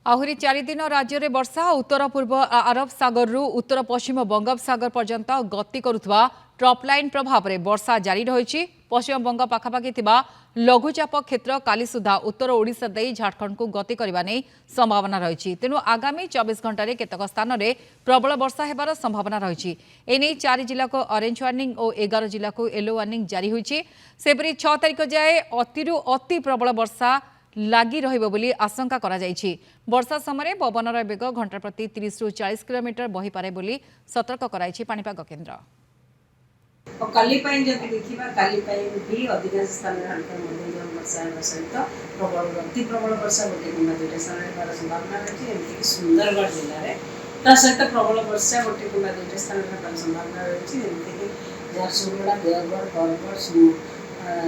आहुरी 4 दिन राज्य में वर्षा उत्तर पूर्व अरब सागर रु उत्तर पश्चिम बंगोपसागर पर्यंत गति करुवा ट्रप लाइन प्रभाव में वर्षा जारी रही। पश्चिम बंग पाखापाखि लघुचाप क्षेत्र काली सुधा उत्तर ओडिशा दे झारखंड को गति करने नहीं संभावना रही। तेणु आगामी 24 घंटे केतक स्थान में प्रबल वर्षा होबार संभावना रही। एने 4 जिला को ऑरेंज वार्निंग और 11 जिला को येलो वार्निंग जारी होती। सेपरी 6 तारिख जाए अतिरु अति प्रबल वर्षा लगी रही आशंका करा जायछि। वर्षा समय पवनर बेग घंटा प्रति 30 रु 40 किलोमीटर बही पारे बोली सतर्क कराइछि पाणीपाग केन्द्र। काली देखा काली भी अधिकांश स्थान में हल्का मध्यम वर्षा सहित प्रबल अति प्रबल वर्षा गोटे कि दुईटा स्थान होबार संभावना रही है। सुंदरगढ़ जिले में ता सहित प्रबल वर्षा गोटे कि दुईटा स्थान होबार संभावना रही है। झारसुगुड़ा देवगढ़ बरगढ़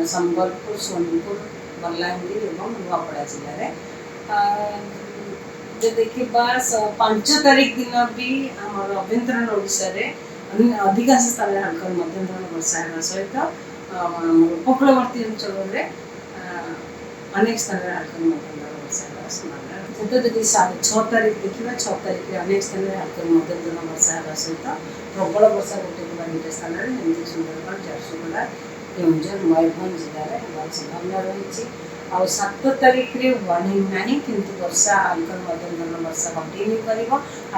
संबलपुर सोनपुर बलांगीर और नुआपड़ा जिले में देखा 5 तारिख दिन भी आम अभ्यंतरण ओडिशा अधिकांश स्थान में हल्का मध्यम धरण वर्षा होगा सहित उपकूलवर्ती अंचल में अनेक स्थान में हल्का मध्यम धरण वर्षा होगा संभावना। तो जब 6 तारिख देखा 6 तारिख में अनेक स्थान में हल्का मध्यम धरण वर्षा होगा सहित प्रबल वर्षा गोटे कि दुईटा स्थान में सुंदरगढ़ झारसुगुड़ा केउंझर मयूरभंज जिले में संभावना रही। आ 7 तारिख में वार्निंग नहीं किंतु वर्षा हल्का मध्यम धरण वर्षा कंटिन्यू कर।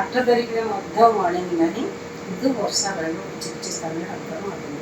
8 तारिख में वार्निंग नहीं किंतु वर्षा रही। किसी स्थान में हल्का मध्यम